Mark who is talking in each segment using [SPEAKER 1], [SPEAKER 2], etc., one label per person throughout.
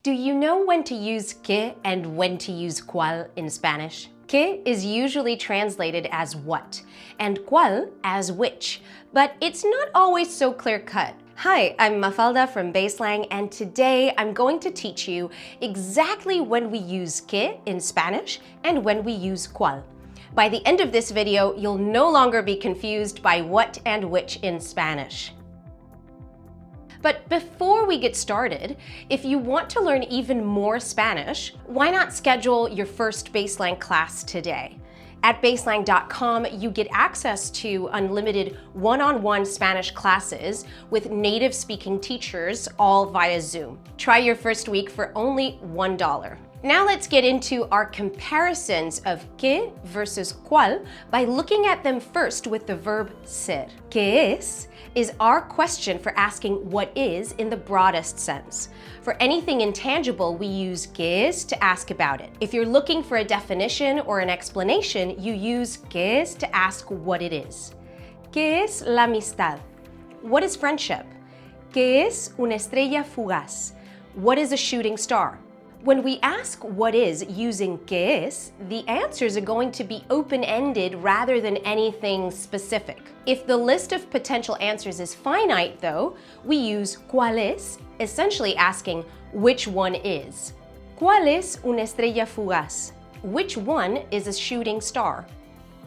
[SPEAKER 1] Do you know when to use que and when to use cuál in Spanish? Que is usually translated as what, and cuál as which, but it's not always so clear-cut. Hi, I'm Mafalda from BaseLang, and today I'm going to teach you exactly when we use que in Spanish and when we use cuál. By the end of this video, you'll no longer be confused by what and which in Spanish. But before we get started, if you want to learn even more Spanish, why not schedule your first BaseLang class today? At baselang.com, you get access to unlimited one-on-one Spanish classes with native-speaking teachers, all via Zoom. Try your first week for only $1. Now let's get into our comparisons of que versus cuál by looking at them first with the verb ser. ¿Qué es our question for asking what is in the broadest sense. For anything intangible, we use ¿qué es to ask about it. If you're looking for a definition or an explanation, you use ¿qué es to ask what it is. ¿Qué es la amistad? What is friendship? ¿Qué es una estrella fugaz? What is a shooting star? When we ask what is using ¿qué es, the answers are going to be open-ended rather than anything specific. If the list of potential answers is finite, though, we use ¿cuál es?, essentially asking which one is. ¿Cuál es una estrella fugaz? Which one is a shooting star?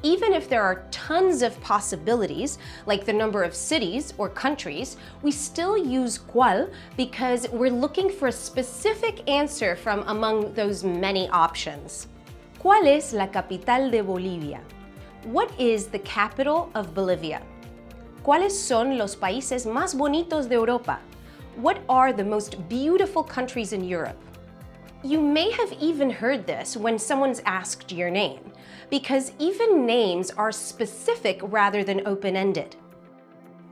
[SPEAKER 1] Even if there are tons of possibilities, like the number of cities or countries, we still use cuál because we're looking for a specific answer from among those many options. ¿Cuál es la capital de Bolivia? What is the capital of Bolivia? ¿Cuáles son los países más bonitos de Europa? What are the most beautiful countries in Europe? You may have even heard this when someone's asked your name, because even names are specific rather than open-ended.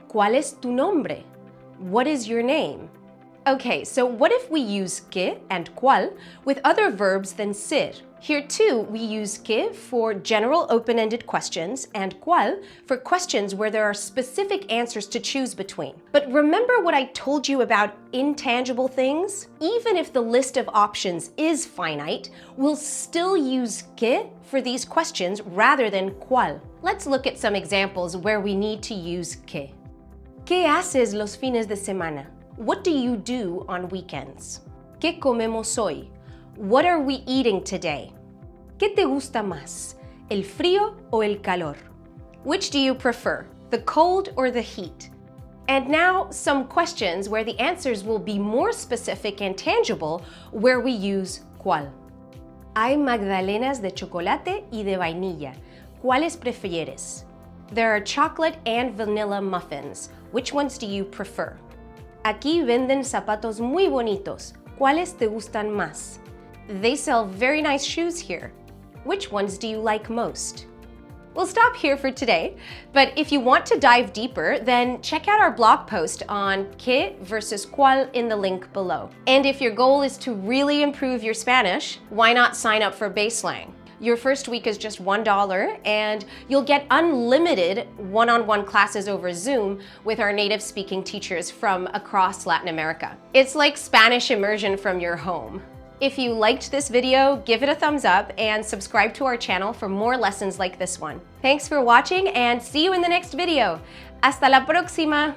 [SPEAKER 1] ¿Cuál es tu nombre? What is your name? Okay, so what if we use que and cuál with other verbs than ser? Here too, we use que for general open-ended questions and cuál for questions where there are specific answers to choose between. But remember what I told you about intangible things? Even if the list of options is finite, we'll still use que for these questions rather than cuál. Let's look at some examples where we need to use que. ¿Qué haces los fines de semana? What do you do on weekends? ¿Qué comemos hoy? What are we eating today? ¿Qué te gusta más? ¿El frío o el calor? Which do you prefer, the cold or the heat? And now some questions where the answers will be more specific and tangible where we use cuál. Hay magdalenas de chocolate y de vainilla. ¿Cuáles prefieres? There are chocolate and vanilla muffins. Which ones do you prefer? Aquí venden zapatos muy bonitos. ¿Cuáles te gustan más? They sell very nice shoes here. Which ones do you like most? We'll stop here for today, but if you want to dive deeper, then check out our blog post on que versus cuál in the link below. And if your goal is to really improve your Spanish, why not sign up for BaseLang? Your first week is just $1, and you'll get unlimited one-on-one classes over Zoom with our native-speaking teachers from across Latin America. It's like Spanish immersion from your home. If you liked this video, give it a thumbs up and subscribe to our channel for more lessons like this one. Thanks for watching and see you in the next video. Hasta la próxima!